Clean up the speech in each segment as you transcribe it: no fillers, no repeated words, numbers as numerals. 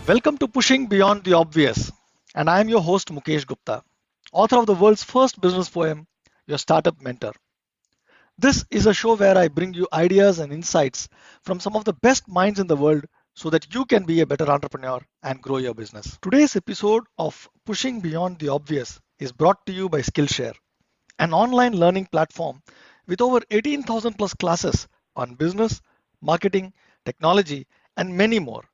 Welcome to Pushing Beyond the Obvious, and I am your host Mukesh Gupta, author of the world's first business poem, Your Startup Mentor. This is a show where I bring you ideas and insights from some of the best minds in the world so that you can be a better entrepreneur and grow your business. Today's episode of Pushing Beyond the Obvious is brought to you by Skillshare, an online learning platform with over 18,000 plus classes on business, marketing, technology, and many more.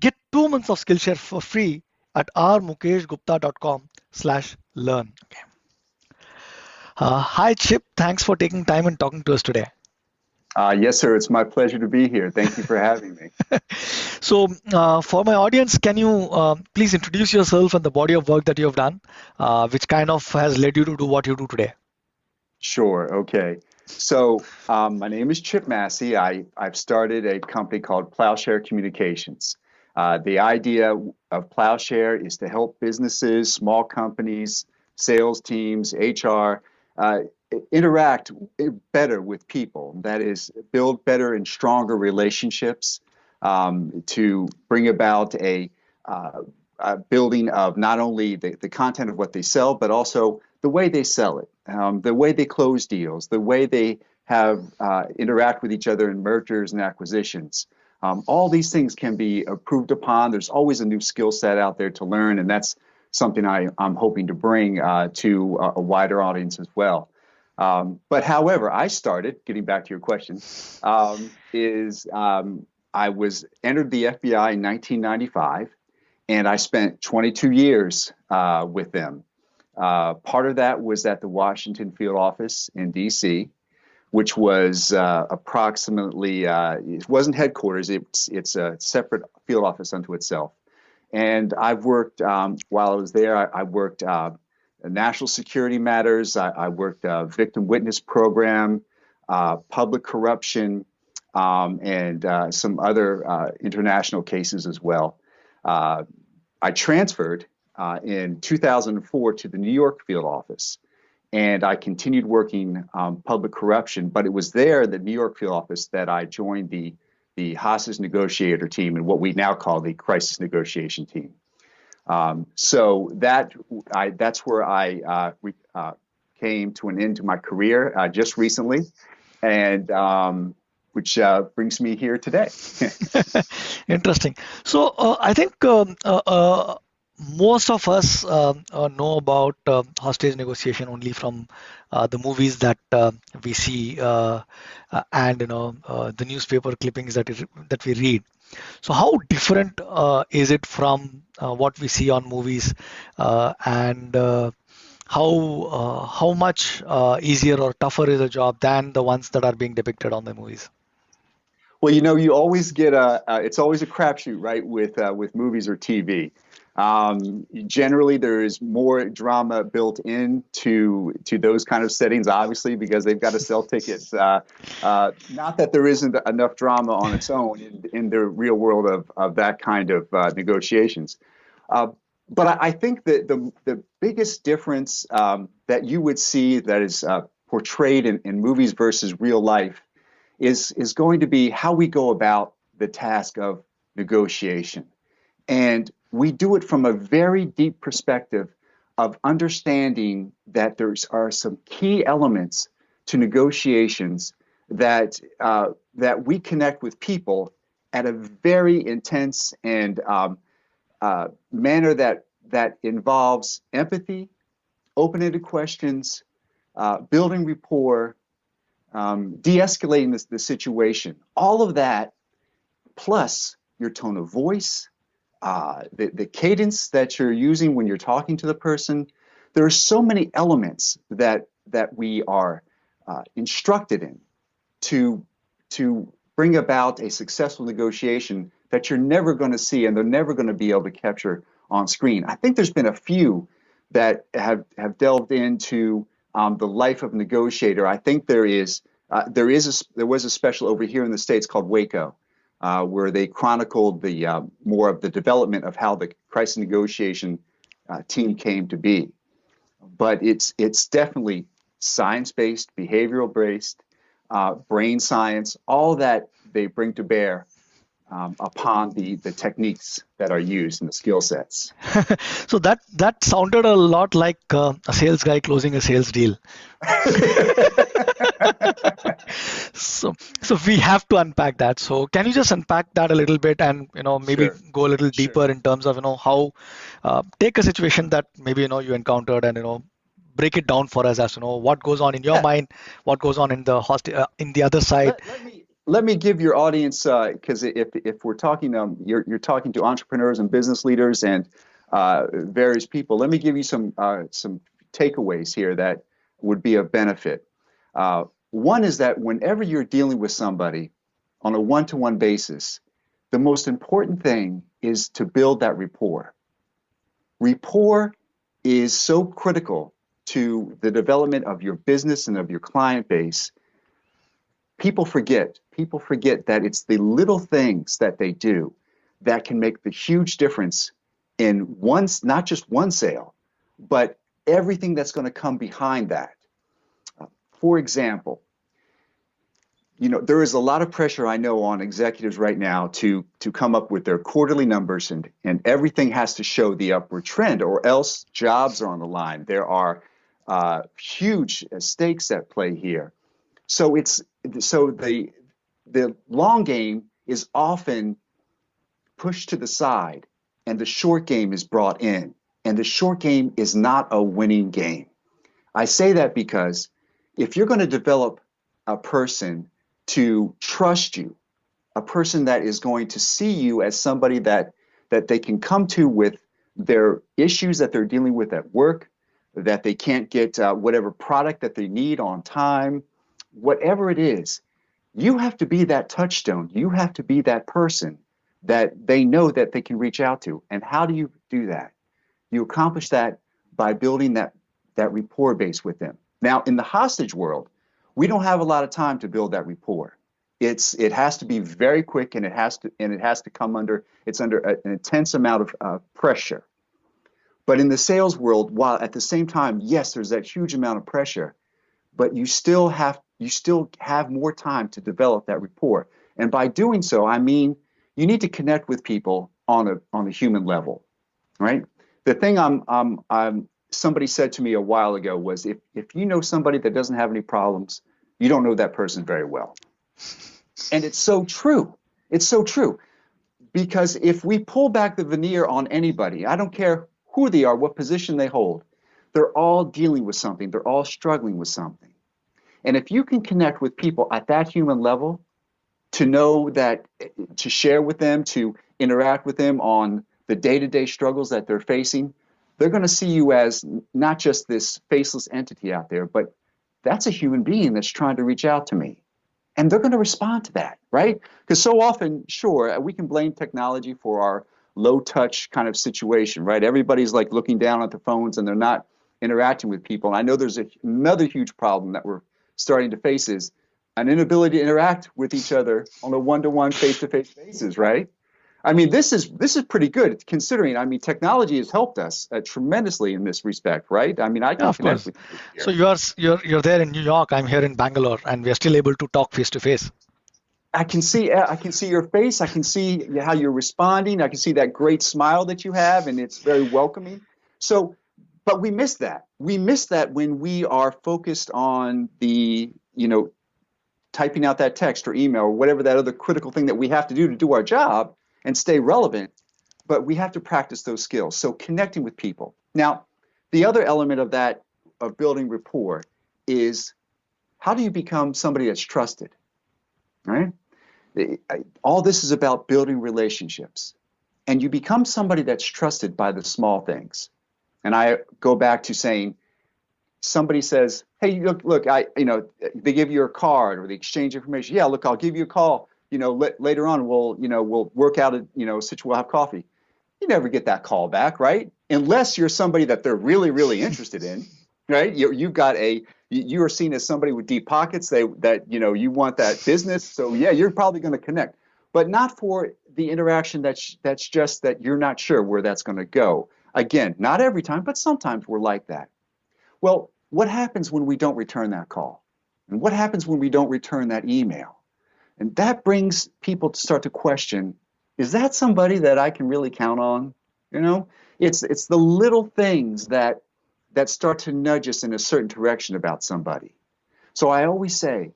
Get 2 months of Skillshare for free at rmukeshgupta.com/learn. Okay. Hi, Chip. Thanks for taking time and talking to us today. Yes, sir. It's my pleasure to be here. Thank you for having me. So, for my audience, can you please introduce yourself and the body of work that you have done, which kind of has led you to do what you do today? Sure. Okay. So, my name is Chip Massey. I've started a company called Plowshare Communications. The idea of Plowshare is to help businesses, small companies, sales teams, HR, interact better with people. That is, build better and stronger relationships to bring about a building of not only the content of what they sell, but also the way they sell it, the way they close deals, the way they have interact with each other in mergers and acquisitions. All these things can be improved upon. There's always a new skill set out there to learn, and that's something I'm hoping to bring to a wider audience as well. But however, I started, getting back to your question, I was entered the FBI in 1995, and I spent 22 years with them. Part of that was at the Washington field office in D.C., which was approximately, it wasn't headquarters, it's a separate field office unto itself. And I've worked, while I was there, I worked national security matters, I worked victim witness program, public corruption, and some other international cases as well. I transferred in 2004 to the New York field office. And I continued working public corruption, but it was there, the New York field office, that I joined the hostage negotiator team and what we now call the crisis negotiation team. So that's where I came to an end to my career just recently, and which brings me here today. Interesting. So I think most of us know about hostage negotiation only from the movies that we see and the newspaper clippings that we read. So how different is it from what we see on movies, and how much easier or tougher is the job than the ones that are being depicted on the movies? Well, you always get it's always a crapshoot, right, with movies or TV. Generally, there is more drama built into those kind of settings, obviously, because they've got to sell tickets. Not that there isn't enough drama on its own in the real world of that kind of negotiations. But I think that the biggest difference that you would see that is portrayed in movies versus real life is going to be how we go about the task of negotiation. And we do it from a very deep perspective of understanding that there are some key elements to negotiations that we connect with people at a very intense and manner that involves empathy, open-ended questions, building rapport, de-escalating the situation. All of that, plus your tone of voice, the cadence that you're using when you're talking to the person. There are so many elements that we are instructed in to bring about a successful negotiation that you're never going to see and they're never going to be able to capture on screen. I think there's been a few that have delved into the life of a negotiator. I think there is There was a special over here in the States called Waco, where they chronicled the more of the development of how the crisis negotiation team came to be. But it's definitely science-based, behavioral-based, brain science, all that they bring to bear upon the techniques that are used and the skill sets. So that sounded a lot like a sales guy closing a sales deal. So we have to unpack that. So can you just unpack that a little bit and maybe Sure, go a little sure. deeper in terms of how take a situation that maybe you encountered and break it down for us as what goes on in your Yeah. mind, what goes on in the in the other side. Let me give your audience, because if we're talking, you're talking to entrepreneurs and business leaders and various people. Let me give you some takeaways here that would be of benefit. One is that whenever you're dealing with somebody on a one-to-one basis, the most important thing is to build that rapport. Rapport is so critical to the development of your business and of your client base. People forget that it's the little things that they do that can make the huge difference in not just one sale, but everything that's going to come behind that. For example, there is a lot of pressure I know on executives right now to come up with their quarterly numbers, and everything has to show the upward trend, or else jobs are on the line. There are huge stakes at play here. So the long game is often pushed to the side, and the short game is brought in, and the short game is not a winning game. I say that because if you're going to develop a person to trust you, a person that is going to see you as somebody that they can come to with their issues that they're dealing with at work, that they can't get whatever product that they need on time, whatever it is, you have to be that touchstone. You have to be that person that they know that they can reach out to. And how do you do that? You accomplish that by building that rapport base with them. Now, in the hostage world, we don't have a lot of time to build that rapport. It has to be very quick, and it has to come under an intense amount of pressure. But in the sales world, while at the same time, yes, there's that huge amount of pressure, but you still have more time to develop that rapport. And by doing so, I mean you need to connect with people on a human level, right? The thing somebody said to me a while ago was, if you know somebody that doesn't have any problems, you don't know that person very well. And it's so true. It's so true. Because if we pull back the veneer on anybody, I don't care who they are, what position they hold, they're all dealing with something. They're all struggling with something. And if you can connect with people at that human level, to know that, to share with them, to interact with them on the day-to-day struggles that they're facing, they're going to see you as not just this faceless entity out there, but that's a human being that's trying to reach out to me. And they're going to respond to that, right? Because so often, sure, we can blame technology for our low-touch kind of situation, right? Everybody's like looking down at the phones and they're not interacting with people. And I know there's another huge problem that we're starting to face is an inability to interact with each other on a one-to-one, face-to-face basis, right? I mean, this is pretty good considering. I mean, technology has helped us tremendously in this respect, right? I mean, I Yeah, can of connect course. with you So here. you're there in New York. I'm here in Bangalore, and we're still able to talk face to face. I can see your face. I can see how you're responding. I can see that great smile that you have, and it's very welcoming. So, but we miss that. We miss that when we are focused on typing out that text or email or whatever that other critical thing that we have to do our job and stay relevant. But we have to practice those skills. So connecting with people. Now, the other element of that, of building rapport, is how do you become somebody that's trusted, right? All this is about building relationships. And you become somebody that's trusted by the small things. And I go back to saying, somebody says, "Hey, look, they give you a card or they exchange information. Yeah, look, I'll give you a call. Later on, we'll work out we'll have coffee." You never get that call back, right? Unless you're somebody that they're really, really interested in, right? You've got You are seen as somebody with deep pockets. You want that business. So yeah, you're probably going to connect, but not for the interaction that's just that you're not sure where that's going to go. Again, not every time, but sometimes we're like that. Well, what happens when we don't return that call? And what happens when we don't return that email? And that brings people to start to question, is that somebody that I can really count on? You know, it's the little things that start to nudge us in a certain direction about somebody. So I always say,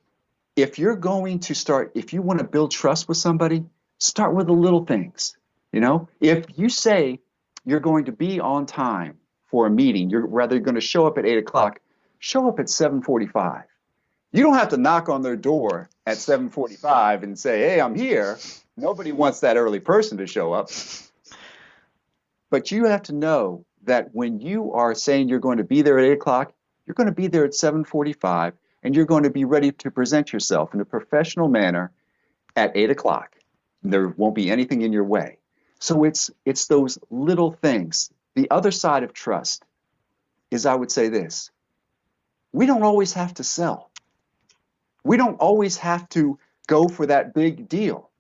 if you're going to start, if you want to build trust with somebody, start with the little things. You know, if you say you're going to be on time for a meeting, you're rather going to show up at 8 o'clock, show up at 7:45. You don't have to knock on their door at 7:45 and say, "Hey, I'm here." Nobody wants that early person to show up. But you have to know that when you are saying you're going to be there at 8 o'clock, you're going to be there at 7:45, and you're going to be ready to present yourself in a professional manner at 8 o'clock. There won't be anything in your way. So it's those little things. The other side of trust is, I would say this: we don't always have to sell. We don't always have to go for that big deal.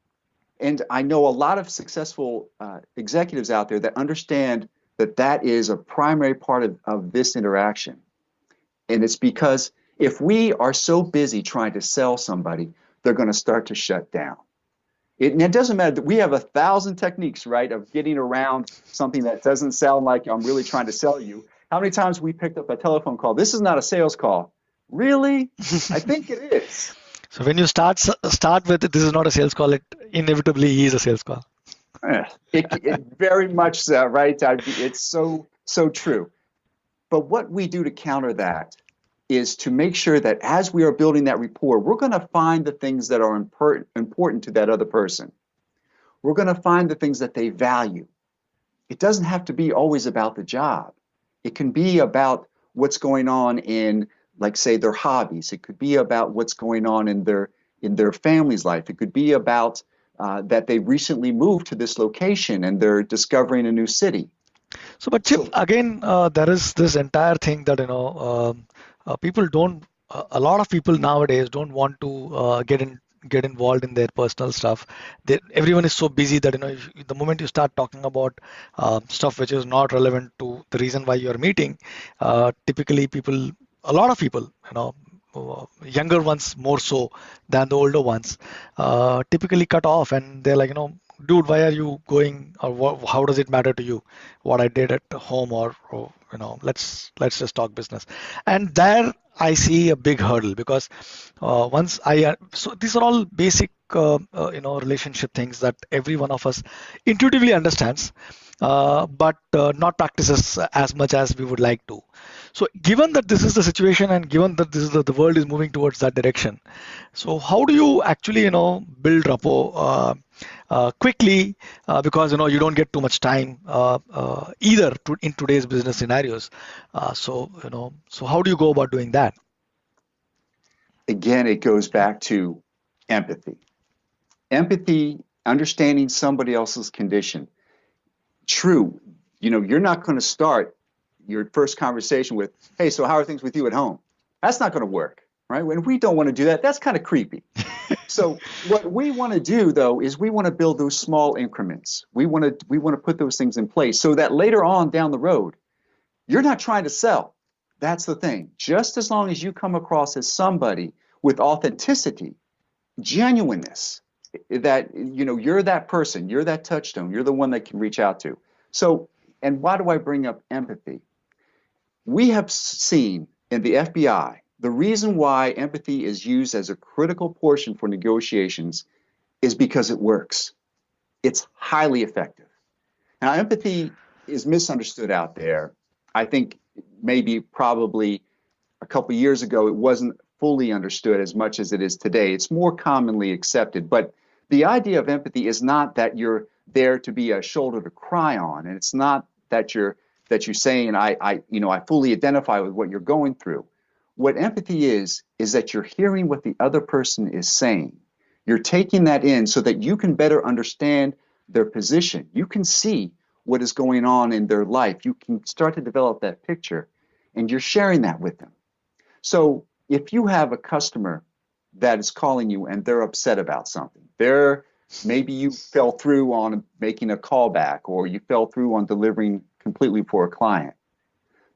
And I know a lot of successful executives out there that understand that that is a primary part of this interaction. And it's because if we are so busy trying to sell somebody, they're going to start to shut down. And it doesn't matter that we have 1,000 techniques, right, of getting around something that doesn't sound like I'm really trying to sell you. How many times we picked up a telephone call? This is not a sales call. Really? I think it is. So when you start with this is not a sales call, it inevitably is a sales call. It very much so, right? It's so true. But what we do to counter that is to make sure that as we are building that rapport, we're going to find the things that are important to that other person. We're going to find the things that they value. It doesn't have to be always about the job. It can be about what's going on in, like, say, their hobbies. It could be about what's going on in their family's life. It could be about that they recently moved to this location and they're discovering a new city. So, but Chip, again, there is this entire thing that people don't. A lot of people nowadays don't want to get involved in their personal stuff. Everyone is so busy that the moment you start talking about stuff which is not relevant to the reason why you are meeting, typically a lot of people, younger ones more so than the older ones, typically cut off, and they're like, dude, why are you going, or how does it matter to you what I did at home, or let's just talk business. And there I see a big hurdle, because so these are all basic relationship things that every one of us intuitively understands, but not practices as much as we would like to. So given that this is the situation, and given that this is the world is moving towards that direction, so how do you actually build rapport quickly, because you don't get too much time either in today's business scenarios. So how do you go about doing that? Again, it goes back to empathy. Empathy, understanding somebody else's condition. True, you're not going to start your first conversation with, "Hey, so how are things with you at home?" That's not going to work, right? When we don't want to do that, that's kind of creepy. So what we want to do, though, is we want to build those small increments. We want to put those things in place so that later on down the road, you're not trying to sell. That's the thing. Just as long as you come across as somebody with authenticity, genuineness, that you're that person, you're that touchstone, you're the one they can reach out to. So, and why do I bring up empathy? We have seen in the FBI, the reason why empathy is used as a critical portion for negotiations is because it works. It's highly effective. Now, empathy is misunderstood out there. I think probably a couple years ago, it wasn't fully understood as much as it is today. It's more commonly accepted. But the idea of empathy is not that you're there to be a shoulder to cry on, and it's not that you're saying, I fully identify with what you're going through. What empathy is that you're hearing what the other person is saying. You're taking that in so that you can better understand their position. You can see what is going on in their life. You can start to develop that picture, and you're sharing that with them. So if you have a customer that is calling you and they're upset about something, maybe you fell through on making a callback or you fell through on delivering completely for a client,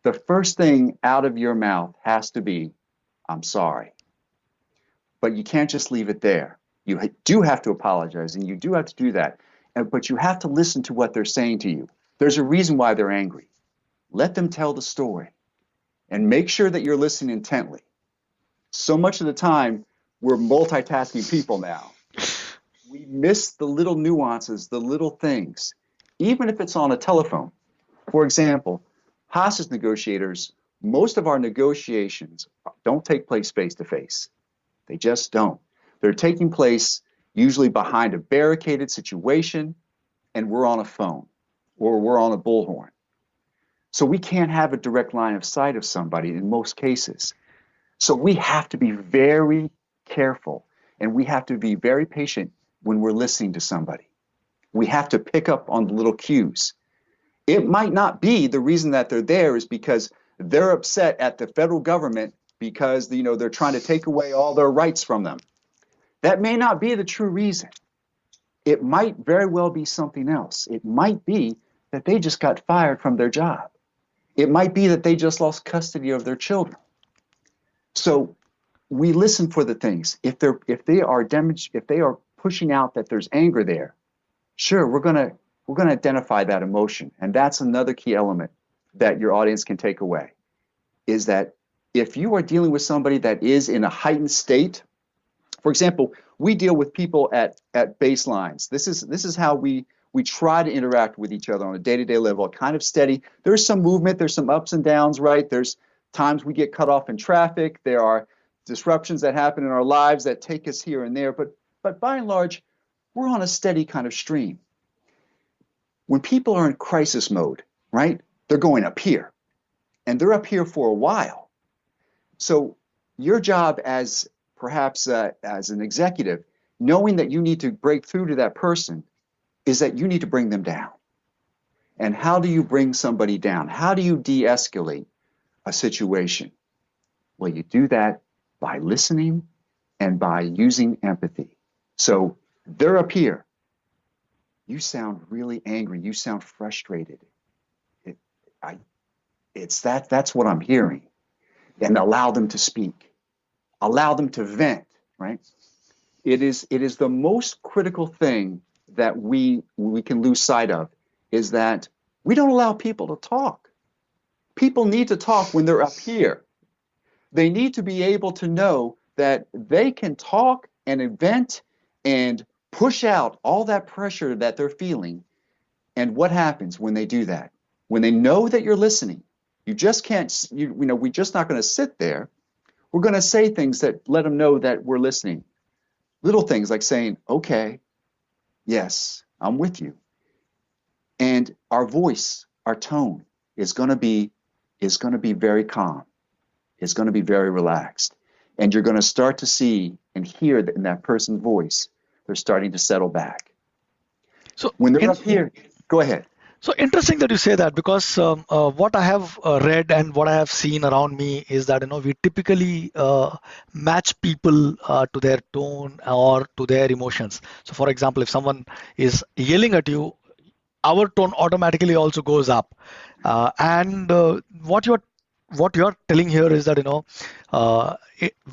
the first thing out of your mouth has to be, I'm sorry. But you can't just leave it there. You do have to apologize, and you do have to do that. But you have to listen to what they're saying to you. There's a reason why they're angry. Let them tell the story, and make sure that you're listening intently. So much of the time, we're multitasking people now. We miss the little nuances, the little things, even if it's on a telephone. For example, hostage negotiators, most of our negotiations don't take place face to face. They just don't. They're taking place usually behind a barricaded situation, and we're on a phone or we're on a bullhorn. So we can't have a direct line of sight of somebody in most cases. So we have to be very careful, and we have to be very patient when we're listening to somebody. We have to pick up on the little cues. It might not be the reason that they're there is because they're upset at the federal government because they're trying to take away all their rights from them. That may not be the true reason. It might very well be something else. It might be that they just got fired from their job. It might be that they just lost custody of their children. So we listen for the things. If they are pushing out that there's anger there, sure, we're gonna identify that emotion. And that's another key element that your audience can take away, is that if you are dealing with somebody that is in a heightened state, for example, we deal with people at baselines. This is how we try to interact with each other on a day-to-day level, kind of steady. There's some movement, there's some ups and downs, right? There's times we get cut off in traffic. There are disruptions that happen in our lives that take us here and there. But by and large, we're on a steady kind of stream. When people are in crisis mode, right, they're going up here. And they're up here for a while. So your job as perhaps as an executive, knowing that you need to break through to that person, is that you need to bring them down. And how do you bring somebody down? How do you de-escalate a situation? Well, you do that by listening and by using empathy. So they're up here. You sound really angry. You sound frustrated. That's what I'm hearing. And allow them to speak. Allow them to vent, right? It is the most critical thing that we can lose sight of, is that we don't allow people to talk. People need to talk when they're up here. They need to be able to know that they can talk and vent and push out all that pressure that they're feeling. And what happens when they do that? When they know that you're listening, you just can't, we're just not going to sit there. We're going to say things that let them know that we're listening. Little things like saying, okay, yes, I'm with you. And our voice, our tone is going to be very calm. It's going to be very relaxed. And you're going to start to see and hear that in that person's voice, they're starting to settle back. So when they're up here, go ahead. So interesting that you say that, because what I have read and what I have seen around me is that we typically match people to their tone or to their emotions. So for example, if someone is yelling at you, our tone automatically also goes up. And what you're telling here is that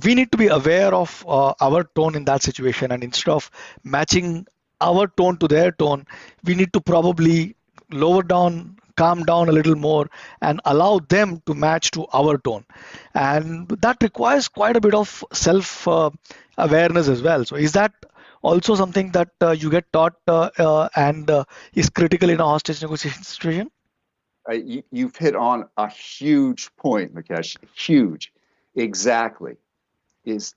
we need to be aware of our tone in that situation, and instead of matching our tone to their tone, we need to probably lower down, calm down a little more, and allow them to match to our tone. And that requires quite a bit of self awareness as well. So is that also something that you get taught and is critical in a hostage negotiation situation? You've hit on a huge point, Mukesh. Huge. Exactly. Is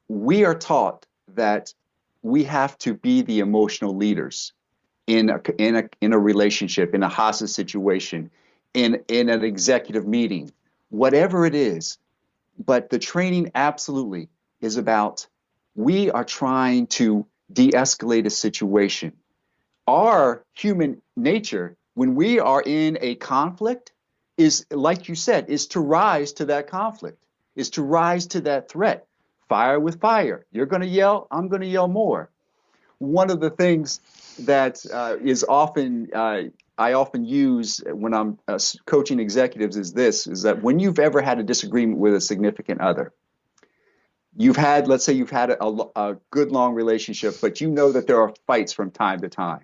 we are taught that we have to be the emotional leaders in a relationship, in a hostage situation, in an executive meeting, whatever it is. But the training absolutely is about, we are trying to de-escalate a situation. Our human nature, when we are in a conflict, is, like you said, is to rise to that conflict. is to rise to that threat. Fire with fire. You're going to yell, I'm going to yell more. One of the things that is often I often use when I'm coaching executives is that when you've ever had a disagreement with a significant other, let's say you've had a good long relationship, but you know that there are fights from time to time.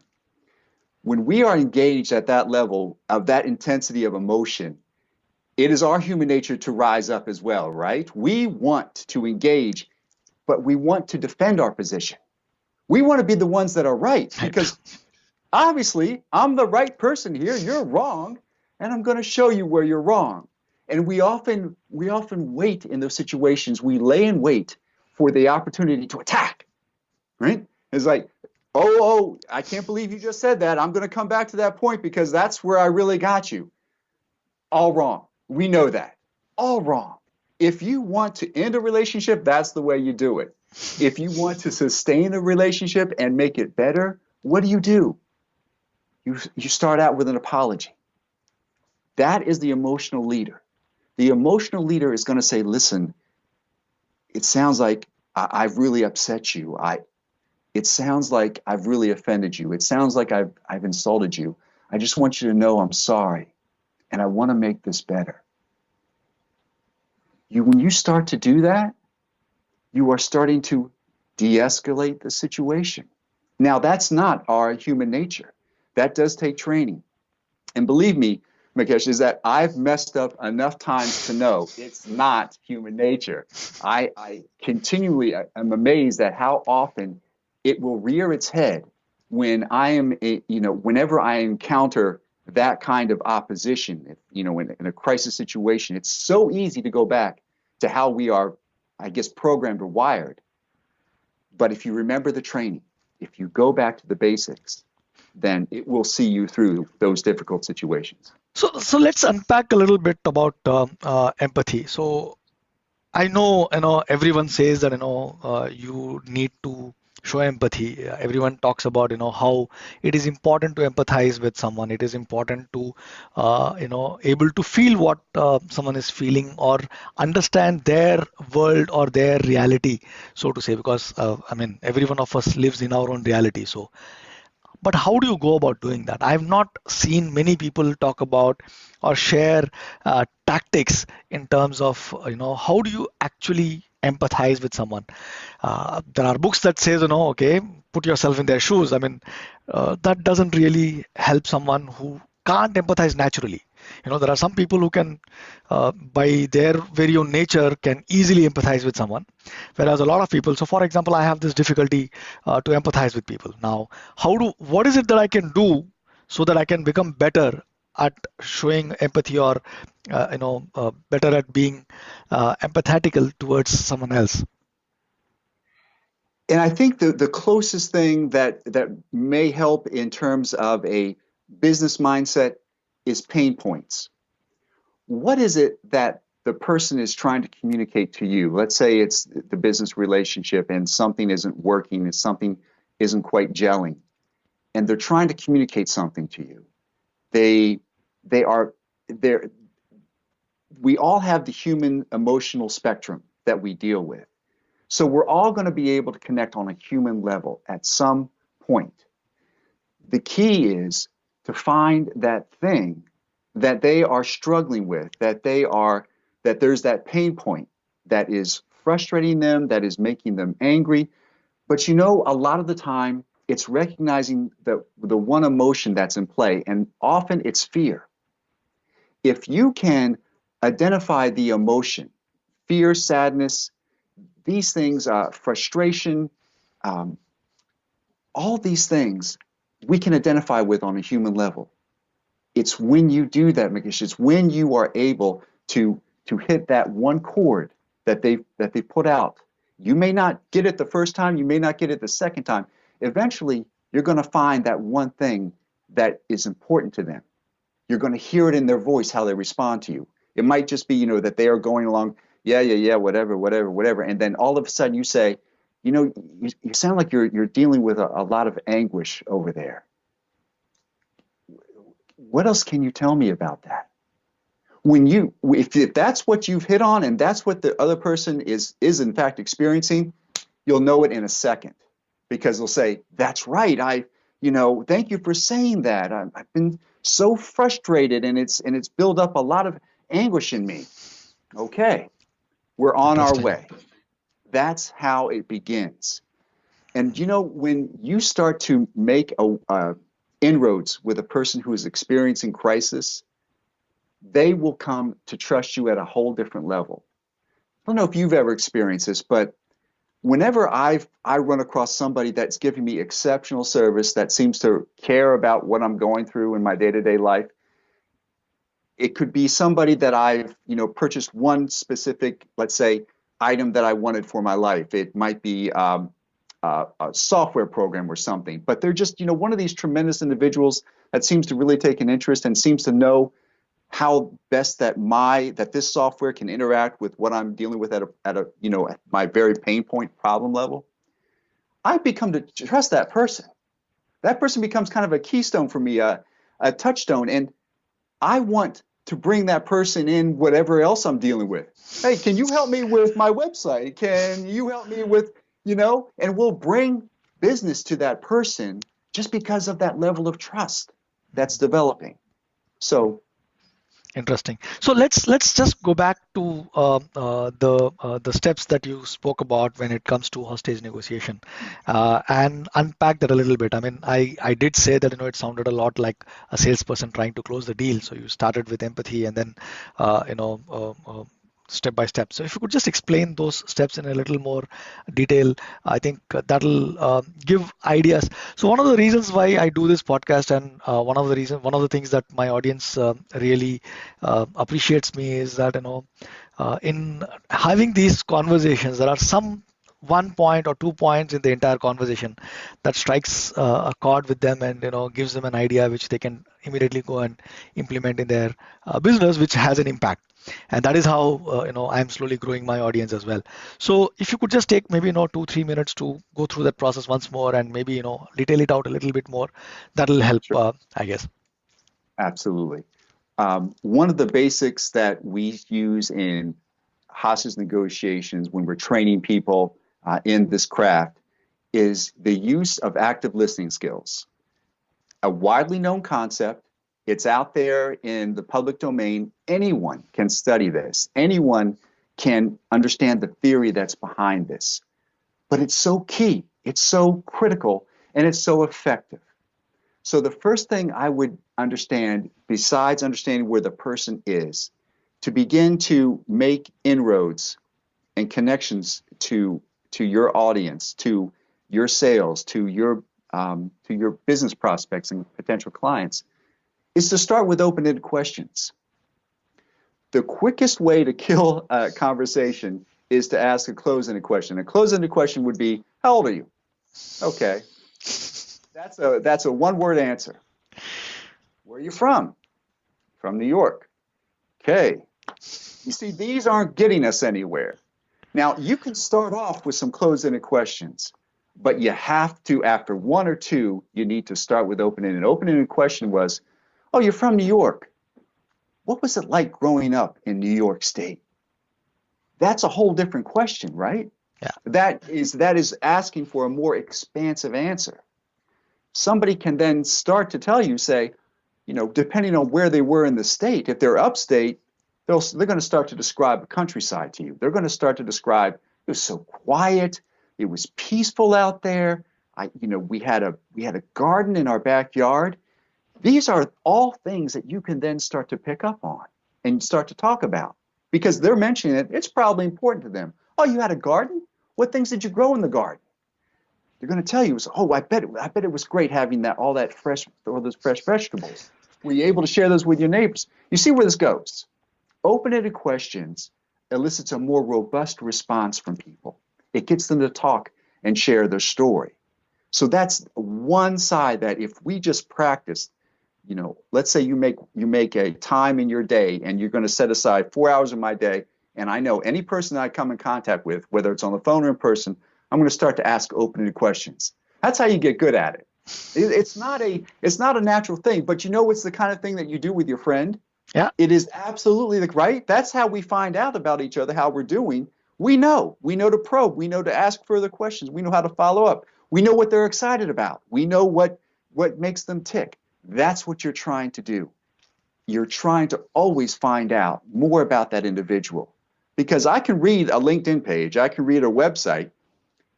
When we are engaged at that level of that intensity of emotion, it is our human nature to rise up as well, right? We want to engage, but we want to defend our position. We want to be the ones that are right because obviously I'm the right person here, you're wrong, and I'm going to show you where you're wrong. And we often wait in those situations. We lay in wait for the opportunity to attack, right? It's like, oh, I can't believe you just said that. I'm going to come back to that point because that's where I really got you. All wrong. We know that. All wrong. If you want to end a relationship, that's the way you do it. If you want to sustain a relationship and make it better, what do? You start out with an apology. That is the emotional leader. The emotional leader is going to say, listen, it sounds like I've really upset you. It sounds like I've really offended you. It sounds like I've insulted you. I just want you to know I'm sorry, and I want to make this better. When you start to do that, you are starting to de-escalate the situation. Now, that's not our human nature. That does take training. And believe me, Mukesh, is that I've messed up enough times to know it's not human nature. I continually am amazed at how often it will rear its head when whenever I encounter that kind of opposition, in a crisis situation. It's so easy to go back to how we are, I guess, programmed or wired. But if you remember the training, if you go back to the basics, then it will see you through those difficult situations. So let's unpack a little bit about empathy. So I know, everyone says that, you need to show empathy. Everyone talks about, how it is important to empathize with someone. It is important to, able to feel what someone is feeling or understand their world or their reality, so to say, because, every one of us lives in our own reality. So, but how do you go about doing that? I've not seen many people talk about or share tactics in terms of, how do you actually empathize with someone? There are books that says, okay, put yourself in their shoes. That doesn't really help someone who can't empathize naturally. There are some people who can, by their very own nature, can easily empathize with someone, whereas a lot of people. So, for example, I have this difficulty to empathize with people. Now, what is it that I can do so that I can become better at showing empathy or, better at being empathetical towards someone else? And I think the closest thing that may help in terms of a business mindset is pain points. What is it that the person is trying to communicate to you? Let's say it's the business relationship and something isn't working and something isn't quite gelling, and they're trying to communicate something to you. We all have the human emotional spectrum that we deal with. So we're all going to be able to connect on a human level at some point. The key is to find that thing that they are struggling with, that there's that pain point that is frustrating them, that is making them angry. But a lot of the time it's recognizing the one emotion that's in play, and often it's fear. If you can identify the emotion, fear, sadness, these things, frustration, all these things we can identify with on a human level. It's when you do that, Mukesh, it's when you are able to hit that one chord that they put out. You may not get it the first time, you may not get it the second time. Eventually, you're going to find that one thing that is important to them. You're going to hear it in their voice, how they respond to you. It might just be, that they are going along, yeah, whatever. And then all of a sudden you say, you sound like you're dealing with a lot of anguish over there. What else can you tell me about that? if that's what you've hit on and that's what the other person is in fact experiencing, you'll know it in a second because they'll say, that's right. Thank you for saying that. I've been so frustrated and it's built up a lot of anguish in me. Okay, we're on our Interesting. way. That's how it begins. And when you start to make inroads with a person who is experiencing crisis, they will come to trust you at a whole different level. I don't know if you've ever experienced this, but whenever I run across somebody that's giving me exceptional service, that seems to care about what I'm going through in my day-to-day life, it could be somebody that I've purchased one specific, let's say, item that I wanted for my life. It might be a software program or something, but they're just one of these tremendous individuals that seems to really take an interest and seems to know how best that this software can interact with what I'm dealing with at my very pain point problem level. I've become to trust that person. That person becomes kind of a keystone for me, a touchstone, and I want to bring that person in whatever else I'm dealing with. Hey, can you help me with my website? Can you help me with, and we'll bring business to that person just because of that level of trust that's developing. So Interesting. So let's just go back to the steps that you spoke about when it comes to hostage negotiation, and unpack that a little bit. I mean, I did say that it sounded a lot like a salesperson trying to close the deal. So you started with empathy and then step by step. So if you could just explain those steps in a little more detail, I think that'll give ideas. So one of the reasons why I do this podcast, and one of the things that my audience really appreciates me is that in having these conversations, there are some 1 point or 2 points in the entire conversation that strikes a chord with them and gives them an idea which they can immediately go and implement in their business, which has an impact. And that is how I'm slowly growing my audience as well. So if you could just take maybe 2-3 minutes to go through that process once more and maybe detail it out a little bit more, that'll help, sure. I guess. Absolutely. One of the basics that we use in hostage negotiations when we're training people in this craft is the use of active listening skills. A widely known concept. It's out there in the public domain. Anyone can study this. Anyone can understand the theory that's behind this. But it's so key, it's so critical, and it's so effective. So the first thing I would understand, besides understanding where the person is, to begin to make inroads and connections to your audience, to your sales, to your business prospects and potential clients, is to start with open-ended questions. The quickest way to kill a conversation is to ask a close-ended question. A close-ended question would be, how old are you? Okay. That's a one-word answer. Where are you from? From New York. Okay. You see, these aren't getting us anywhere. Now, you can start off with some close-ended questions, but you have to, after one or two, you need to start with open-ended. An open-ended question was, oh, you're from New York. What was it like growing up in New York State? That's a whole different question, right? Yeah. That is asking for a more expansive answer. Somebody can then start to tell you, say, depending on where they were in the state, if they're upstate, they're going to start to describe a countryside to you. They're going to start to describe, it was so quiet, it was peaceful out there. We had a garden in our backyard. These are all things that you can then start to pick up on and start to talk about because they're mentioning it. It's probably important to them. Oh, you had a garden? What things did you grow in the garden? They're going to tell you, I bet it was great having all those fresh vegetables. Were you able to share those with your neighbors? You see where this goes. Open-ended questions elicits a more robust response from people. It gets them to talk and share their story. So that's one side that if we just practice, let's say you make a time in your day and you're going to set aside 4 hours of my day, and I know any person that I come in contact with, whether it's on the phone or in person, I'm going to start to ask open-ended questions. That's how you get good at it. It's not a natural thing, but it's the kind of thing that you do with your friend. Yeah. It is absolutely like, right. That's how we find out about each other, how we're doing. We know to probe, we know to ask further questions, we know how to follow up, we know what they're excited about, we know what makes them tick. That's what you're trying to do. You're trying to always find out more about that individual. Because I can read a LinkedIn page, I can read a website.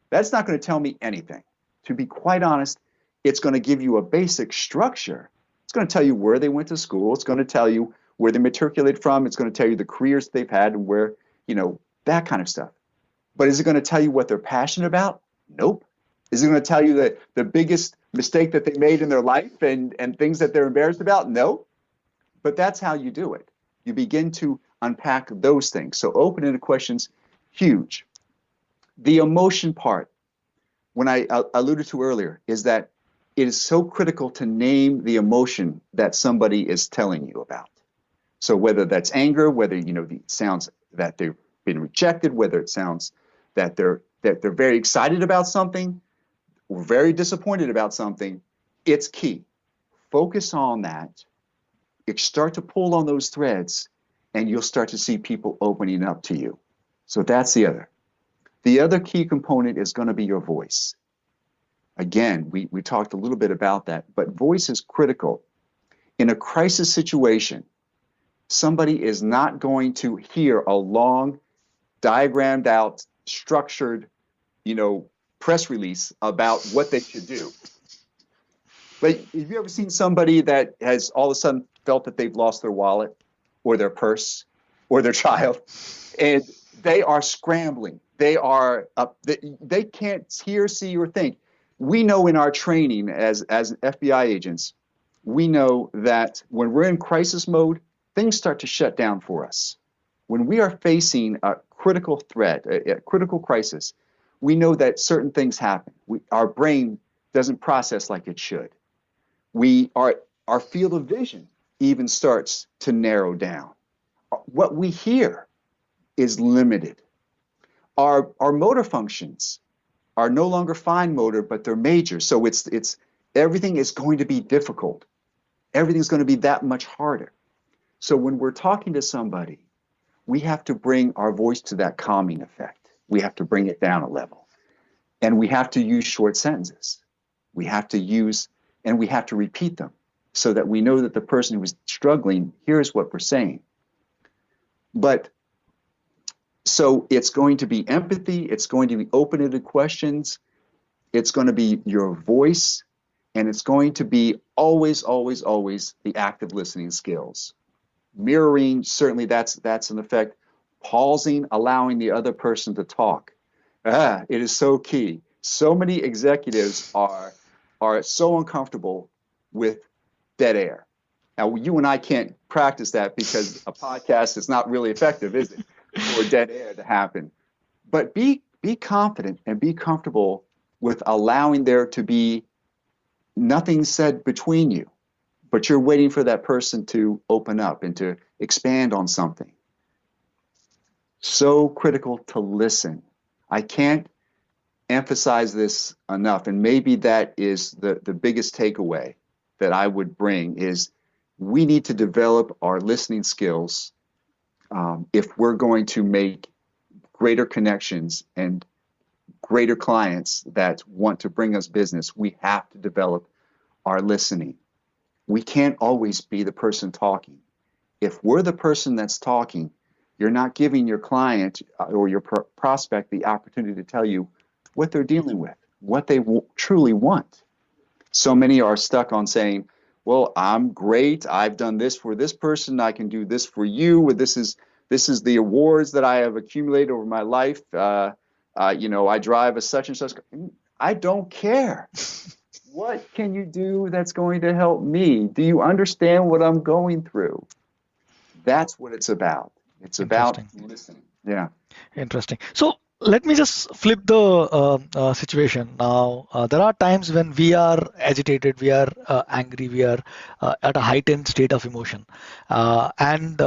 That's not going to tell me anything. To be quite honest, it's going to give you a basic structure. It's going to tell you where they went to school. It's going to tell you where they matriculated from. It's going to tell you the careers they've had and where, that kind of stuff. But is it going to tell you what they're passionate about? Nope. Is it going to tell you the biggest mistake that they made in their life and things that they're embarrassed about? No. But that's how you do it. You begin to unpack those things. So open-ended questions, huge. The emotion part, when I alluded to earlier, is that it is so critical to name the emotion that somebody is telling you about. So whether that's anger, whether it sounds that they've been rejected, whether it sounds that they're very excited about something or very disappointed about something, it's key. Focus on that. Start to pull on those threads, and you'll start to see people opening up to you. So that's the other. The other key component is going to be your voice. Again, we talked a little bit about that, but voice is critical. In a crisis situation, somebody is not going to hear a long, diagrammed out, structured, press release about what they should do. But have you ever seen somebody that has all of a sudden felt that they've lost their wallet or their purse or their child, and they are scrambling? They are they can't hear, see, or think. We know in our training as FBI agents, we know that when we're in crisis mode, things start to shut down for us. When we are facing a critical threat, a critical crisis, we know that certain things happen. Our brain doesn't process like it should. Our field of vision even starts to narrow down. What we hear is limited. Our motor functions are no longer fine motor, but they're major. So it's everything is going to be difficult. Everything's going to be that much harder. So when we're talking to somebody, we have to bring our voice to that calming effect. We have to bring it down a level. And we have to use short sentences. We have to repeat them so that we know that the person who's struggling hears what we're saying. But so it's going to be empathy, it's going to be open-ended questions, it's going to be your voice, and it's going to be always, always, always the active listening skills. Mirroring, certainly that's an effect. Pausing, allowing the other person to talk. It is so key. So many executives are so uncomfortable with dead air. Now, you and I can't practice that because a podcast is not really effective, is it, for dead air to happen? But be confident and be comfortable with allowing there to be nothing said between you, but you're waiting for that person to open up and to expand on something. So critical to listen. I can't emphasize this enough, and maybe that is the biggest takeaway that I would bring is we need to develop our listening skills if we're going to make greater connections and greater clients that want to bring us business. We have to develop our listening. We can't always be the person talking. If we're the person that's talking, you're not giving your client or your prospect the opportunity to tell you what they're dealing with, what they truly want. So many are stuck on saying, well, I'm great. I've done this for this person. I can do this for you. This is the awards that I have accumulated over my life. I drive a such and such. I don't care. What can you do that's going to help me? Do you understand what I'm going through? That's what it's about. It's about listening. Yeah. Interesting. So let me just flip the situation now. There are times when we are agitated, we are angry, we are at a heightened state of emotion, and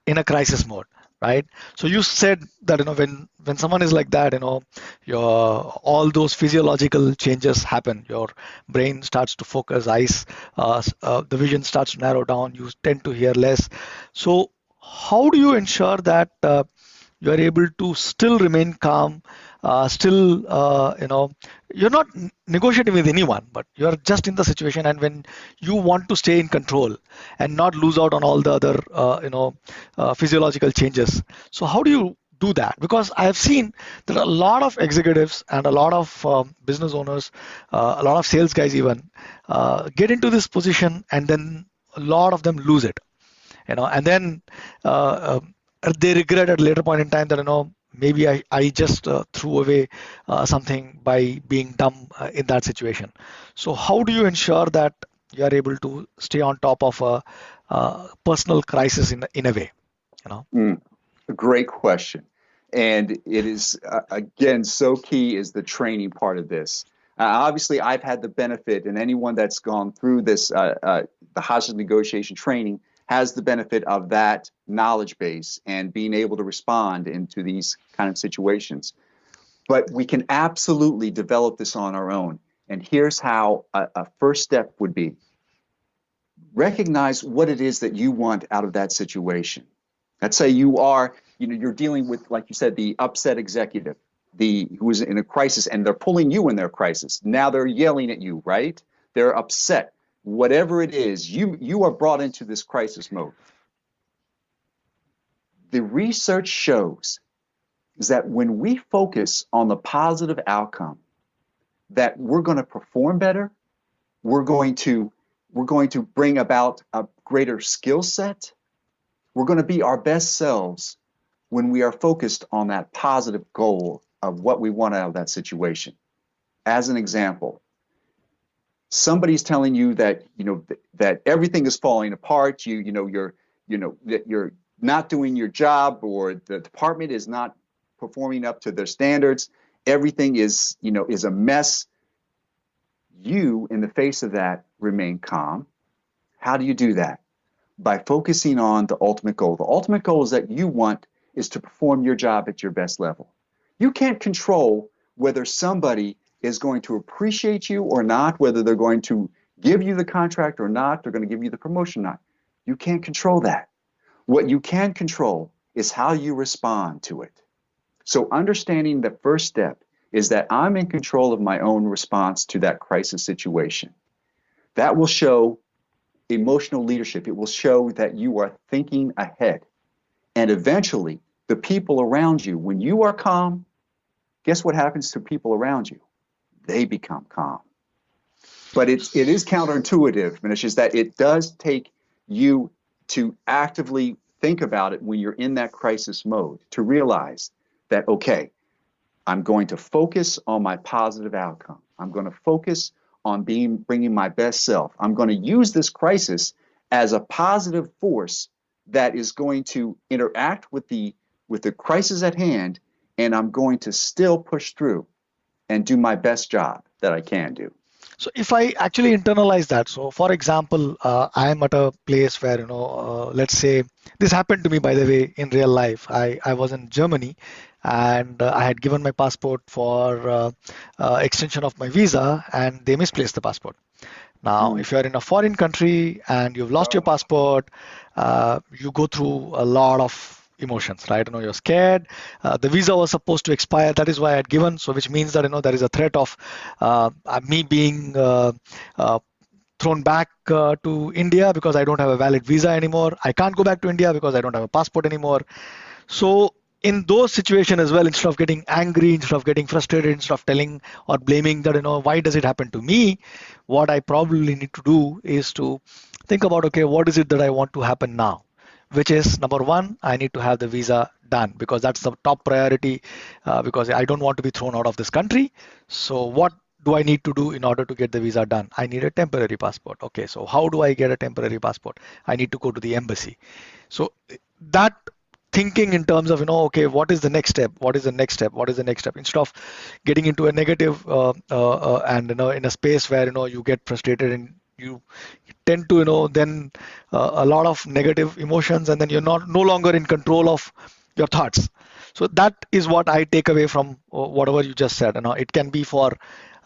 in a crisis mode. right? So you said that when someone is like that, your all those physiological changes happen. Your brain starts to focus, the vision starts to narrow down. You tend to hear less. So how do you ensure that you are able to still remain calm, still you're not negotiating with anyone, but you're just in the situation, and when you want to stay in control and not lose out on all the other physiological changes. So how do you do that? Because I have seen that a lot of executives and a lot of business owners, a lot of sales guys even get into this position, and then a lot of them lose it, and then uh, they regret at a later point in time that maybe I just threw away something by being dumb in that situation. So how do you ensure that you are able to stay on top of a personal crisis in a way, you know? Mm, a great question. And it is, again, so key is the training part of this. Obviously, I've had the benefit, and anyone that's gone through this, the hostage negotiation training, has the benefit of that knowledge base and being able to respond into these kind of situations. But we can absolutely develop this on our own. And here's how a first step would be: recognize what it is that you want out of that situation. Let's say you're dealing with, like you said, the upset executive, who is in a crisis, and they're pulling you in their crisis. Now they're yelling at you, right? They're upset. Whatever it is, you are brought into this crisis mode. The research shows is that when we focus on the positive outcome, that we're going to perform better, we're going to bring about a greater skill set, we're going to be our best selves when we are focused on that positive goal of what we want out of that situation. As an example, somebody's telling you that that everything is falling apart, that you're not doing your job, or the department is not performing up to their standards, everything is a mess. You, in the face of that, remain calm. How do you do that? By focusing on the ultimate goal. The ultimate goal is that you want is to perform your job at your best level. You can't control whether somebody is going to appreciate you or not, whether they're going to give you the contract or not, they're going to give you the promotion or not. You can't control that. What you can control is how you respond to it. So understanding the first step is that I'm in control of my own response to that crisis situation. That will show emotional leadership. It will show that you are thinking ahead. And eventually, the people around you, when you are calm, guess what happens to people around you? They become calm. But it is counterintuitive, Manish, is that it does take you to actively think about it when you're in that crisis mode, to realize that, okay, I'm going to focus on my positive outcome. I'm going to focus on bringing my best self. I'm going to use this crisis as a positive force that is going to interact with the crisis at hand, and I'm going to still push through and do my best job that I can do. So if I actually internalize that, so for example, I am at a place where, let's say this happened to me, by the way, in real life. I was in Germany, and I had given my passport for extension of my visa, and they misplaced the passport. Now, if you're in a foreign country and you've lost your passport, you go through a lot of emotions, right? You're scared. The visa was supposed to expire. That is why I had given. So, which means that there is a threat of me being thrown back to India because I don't have a valid visa anymore. I can't go back to India because I don't have a passport anymore. So in those situations as well, instead of getting angry, instead of getting frustrated, instead of telling or blaming that, why does it happen to me? What I probably need to do is to think about, okay, what is it that I want to happen now? Which is number one, I need to have the visa done because that's the top priority because I don't want to be thrown out of this country. So what do I need to do in order to get the visa done? I need a temporary passport. Okay, so how do I get a temporary passport? I need to go to the embassy. So that thinking in terms of, okay, what is the next step? What is the next step? What is the next step? Instead of getting into a negative and, in a space where, you get frustrated and you tend to, then a lot of negative emotions, and then you're no longer in control of your thoughts. So that is what I take away from whatever you just said. It can be for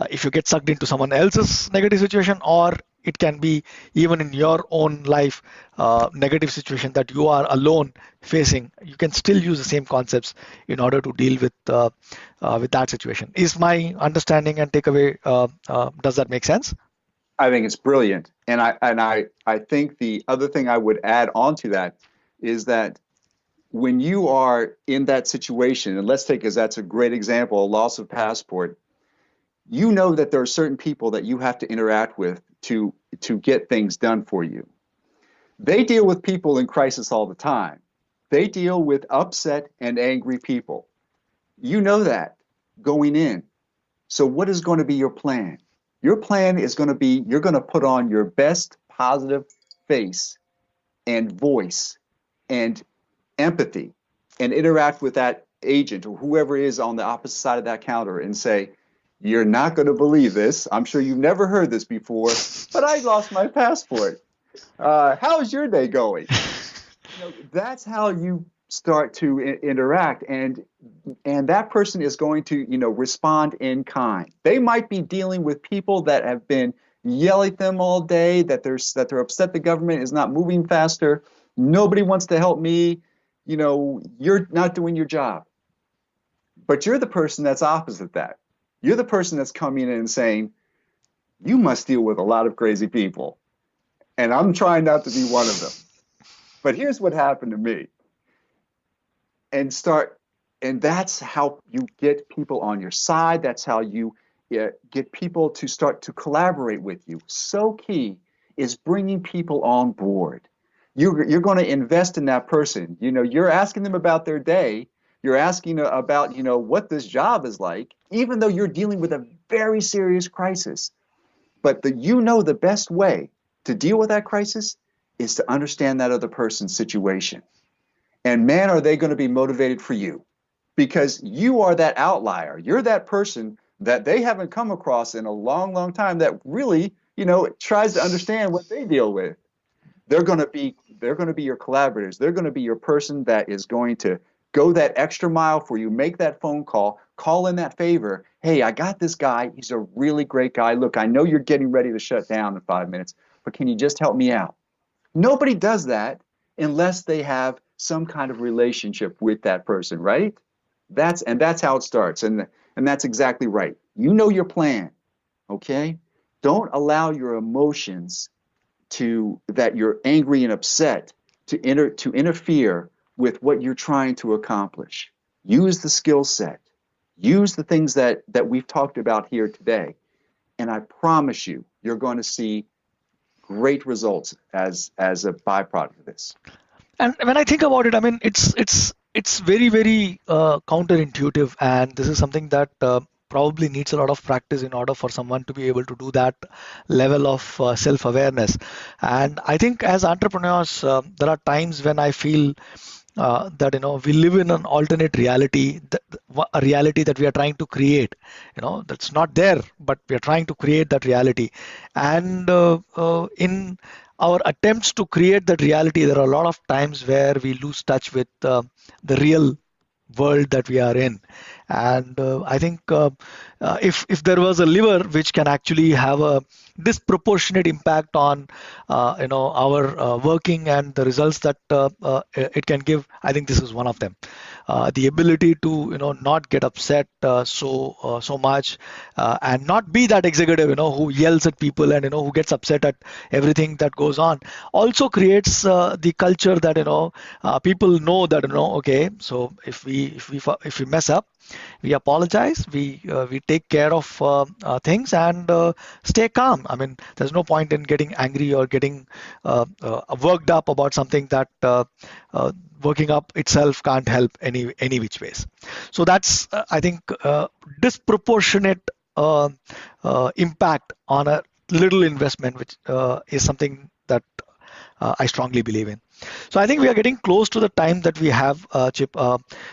if you get sucked into someone else's negative situation, or it can be even in your own life negative situation that you are alone facing. You can still use the same concepts in order to deal with that situation. Is my understanding and takeaway? Does that make sense? I think it's brilliant. And I think the other thing I would add on to that is that when you are in that situation, and let's take, as that's a great example, a loss of passport, you know that there are certain people that you have to interact with to get things done for you. They deal with people in crisis all the time. They deal with upset and angry people. You know that going in. So what is going to be your plan? Your plan is going to be you're going to put on your best positive face and voice and empathy and interact with that agent or whoever is on the opposite side of that counter and say, you're not going to believe this. I'm sure you've never heard this before, but I lost my passport. How's your day going? That's how you start to interact, and that person is going to respond in kind. They might be dealing with people that have been yelling at them all day, that they're upset the government is not moving faster. Nobody wants to help me. You're not doing your job. But you're the person that's opposite that. You're the person that's coming in and saying, you must deal with a lot of crazy people, and I'm trying not to be one of them. But here's what happened to me. And that's how you get people on your side. That's how you get people to start to collaborate with you. So key is bringing people on board. You're going to invest in that person. You're asking them about their day. You're asking about, what this job is like, even though you're dealing with a very serious crisis. But the best way to deal with that crisis is to understand that other person's situation. And man, are they going to be motivated for you, because you are that outlier. You're that person that they haven't come across in a long, long time that really, tries to understand what they deal with. They're going to be your collaborators. They're going to be your person that is going to go that extra mile for you, make that phone call in that favor. Hey, I got this guy. He's a really great guy. Look, I know you're getting ready to shut down in 5 minutes, but can you just help me out? Nobody does that unless they have some kind of relationship with that person, right? That's how it starts. And that's exactly right. You know your plan, okay? Don't allow your emotions that you're angry and upset to interfere with what you're trying to accomplish. Use the skill set. Use the things that we've talked about here today. And I promise you're going to see great results as a byproduct of this. And when I think about it, I mean, it's very, very counterintuitive, and this is something that probably needs a lot of practice in order for someone to be able to do that level of self-awareness. And I think as entrepreneurs, there are times when I feel that we live in an alternate reality, a reality that we are trying to create. That's not there, but we are trying to create that reality. And in our attempts to create that reality, there are a lot of times where we lose touch with the real world that we are in. And I think if there was a lever which can actually have a disproportionate impact on our working and the results that it can give, I think this is one of them. The ability to not get upset so much and not be that executive who yells at people and who gets upset at everything that goes on, also creates the culture that people know that okay, so if we mess up, we apologize, we take care of things and stay calm. I mean, there's no point in getting angry or getting worked up about something that working up itself can't help any which ways. So that's I think disproportionate impact on a little investment, which is something that I strongly believe in. So I think we are getting close to the time that we have, Chip.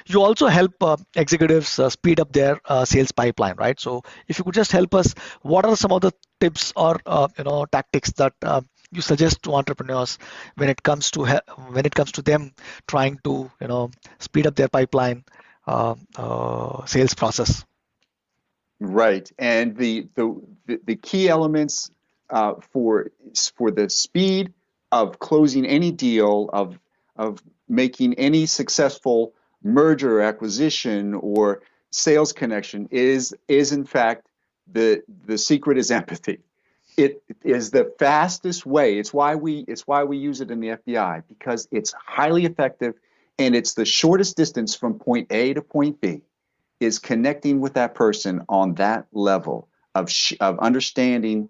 You also help executives speed up their sales pipeline, right? So if you could just help us, what are some of the tips or tactics that you suggest to entrepreneurs when it comes to when it comes to them trying to speed up their pipeline sales process? Right. And the key elements for the speed of closing any deal, of making any successful merger, acquisition, or sales connection is in fact the secret is empathy. It is the fastest way. It's why we use it in the FBI, because it's highly effective, and it's the shortest distance from point A to point B, is connecting with that person on that level of understanding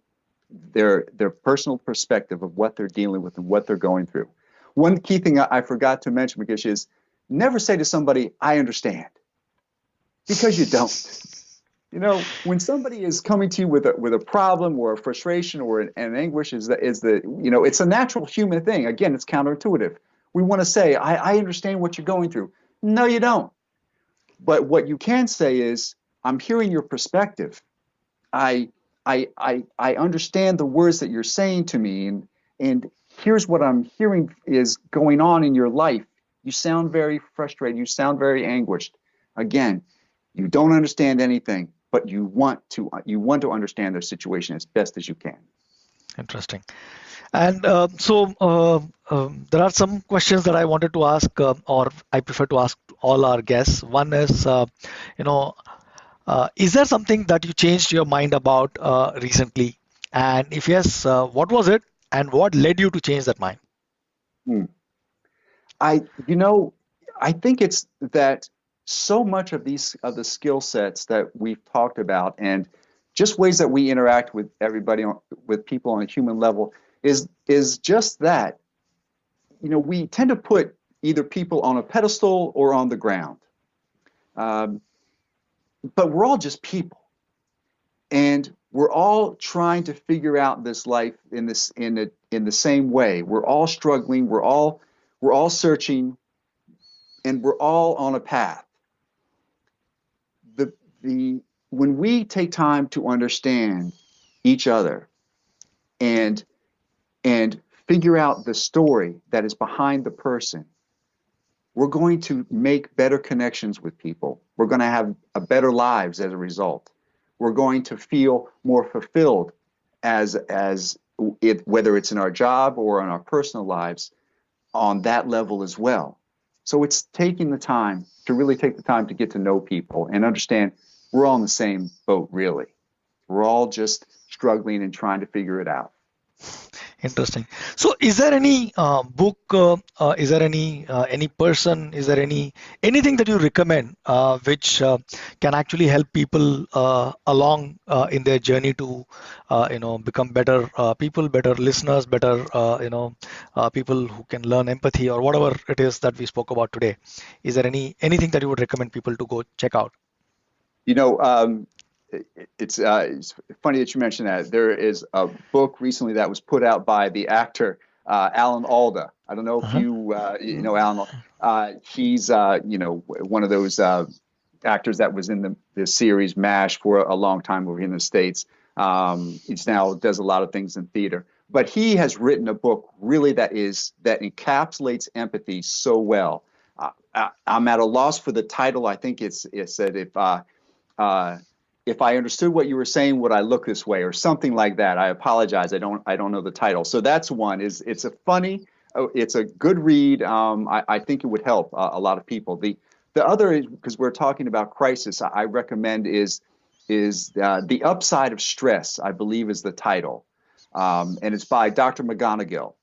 their personal perspective of what they're dealing with and what they're going through. One key thing I forgot to mention, Mukesh, is never say to somebody, "I understand," because you don't. When somebody is coming to you with a problem or a frustration or an anguish, it's a natural human thing. Again, it's counterintuitive. We want to say, "I understand what you're going through." No, you don't. But what you can say is, "I'm hearing your perspective. I understand the words that you're saying to me, and here's what I'm hearing is going on in your life. You sound very frustrated. You sound very anguished." Again, you don't understand anything, but you want to understand their situation as best as you can. Interesting. And there are some questions that I wanted to ask, or I prefer to ask all our guests. One is, you know, is there something that you changed your mind about recently? And if yes, what was it? And what led you to change that mind? Hmm. I, you know, I think it's that so much of the skill sets that we've talked about, and just ways that we interact with everybody with people on a human level, is just that. We tend to put either people on a pedestal or on the ground, um, but we're all just people, and we're all trying to figure out this life in the same way. We're all struggling. We're all searching, and we're all on a path. The the When we take time to understand each other and and figure out the story that is behind the person, we're going to make better connections with people. We're going to have a better lives as a result. We're going to feel more fulfilled whether it's in our job or in our personal lives, on that level as well. So it's taking the time to really take the time to get to know people and understand we're all in the same boat, really. We're all just struggling and trying to figure it out. Interesting. So, is there any book? Is there any person? Is there anything that you recommend which can actually help people along in their journey to become better people, better listeners, better people who can learn empathy or whatever it is that we spoke about today? Is there anything that you would recommend people to go check out? You know, it's funny that you mentioned that. There is a book recently that was put out by the actor Alan Alda. I don't know if Uh-huh. you know Alan. He's one of those actors that was in the series MASH for a long time over here in the States. He's now does a lot of things in theater. But he has written a book really that encapsulates empathy so well. I'm at a loss for the title. I think it said uh, if I understood what you were saying, would I look this way, or something like that. I apologize. I don't know the title. So that's one. It's a good read. I think it would help a lot of people. The other is, because we're talking about crisis, I recommend is The Upside of Stress, I believe is the title. And it's by Dr. McGonigal.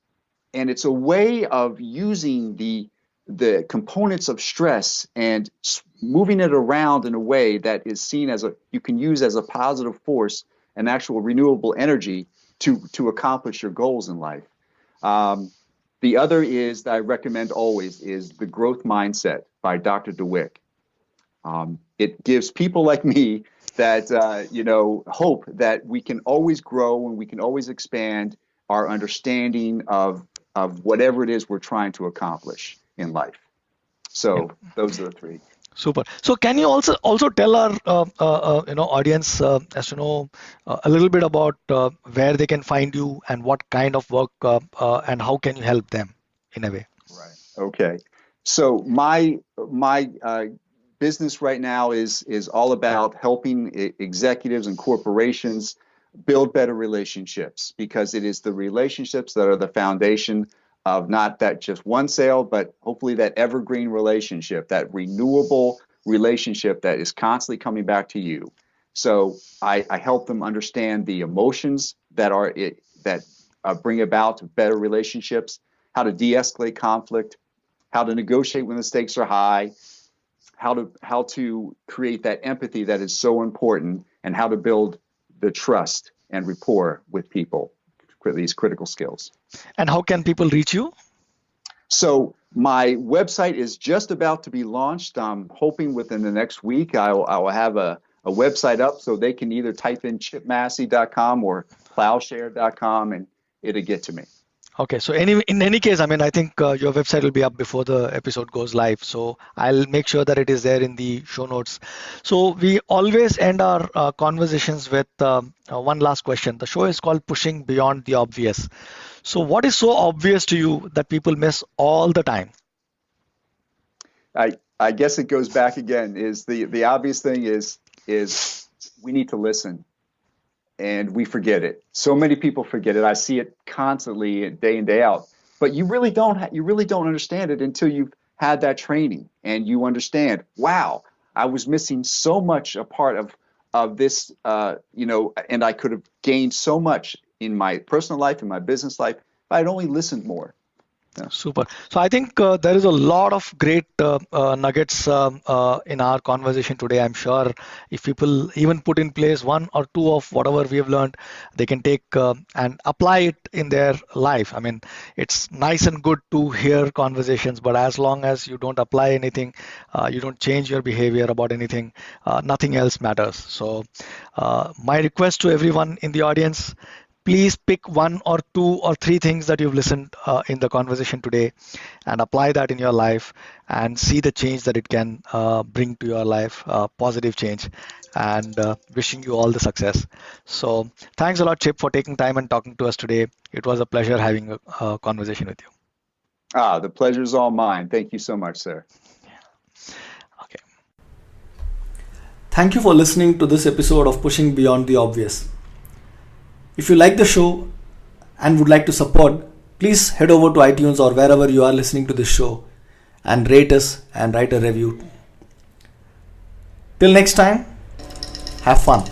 And it's a way of using the components of stress and moving it around in a way that is seen as you can use as a positive force, an actual renewable energy to accomplish your goals in life. Um, the other is that I recommend always is The Growth Mindset by Dr. DeWick. It gives people like me that hope that we can always grow and we can always expand our understanding of whatever it is we're trying to accomplish in life. So those are the three. Super. So can you also tell our audience as to know a little bit about where they can find you and what kind of work and how can you help them in a way? Right. Okay. So my business right now is all about helping executives and corporations build better relationships because it is the relationships that are the foundation of not that just one sale, but hopefully that evergreen relationship, that renewable relationship that is constantly coming back to you. So I help them understand the emotions that bring about better relationships, how to de-escalate conflict, how to negotiate when the stakes are high, how to create that empathy that is so important, and how to build the trust and rapport with people, these critical skills. And how can people reach you? So my website is just about to be launched. I'm hoping within the next week I will have a website up so they can either type in chipmassey.com or plowshare.com and it'll get to me. Okay, so in any case, I mean, I think your website will be up before the episode goes live. So I'll make sure that it is there in the show notes. So we always end our conversations with one last question. The show is called Pushing Beyond the Obvious. So what is so obvious to you that people miss all the time? I guess it goes back again. Is the obvious thing is we need to listen. And we forget it. So many people forget it. I see it constantly, day in, day out. But you really don't understand it until you've had that training and you understand. Wow, I was missing so much a part of this, and I could have gained so much in my personal life, in my business life, if I'd only listened more. Yeah. Super. So I think there is a lot of great nuggets in our conversation today. I'm sure if people even put in place one or two of whatever we have learned, they can take and apply it in their life. I mean, it's nice and good to hear conversations, but as long as you don't apply anything, you don't change your behavior about anything, nothing else matters. So my request to everyone in the audience, please pick one or two or three things that you've listened in the conversation today and apply that in your life and see the change that it can bring to your life, positive change, and wishing you all the success. So thanks a lot, Chip, for taking time and talking to us today. It was a pleasure having a conversation with you. The pleasure is all mine. Thank you so much, sir. Okay. Thank you for listening to this episode of Pushing Beyond the Obvious. If you like the show and would like to support, please head over to iTunes or wherever you are listening to this show and rate us and write a review. Till next time, have fun.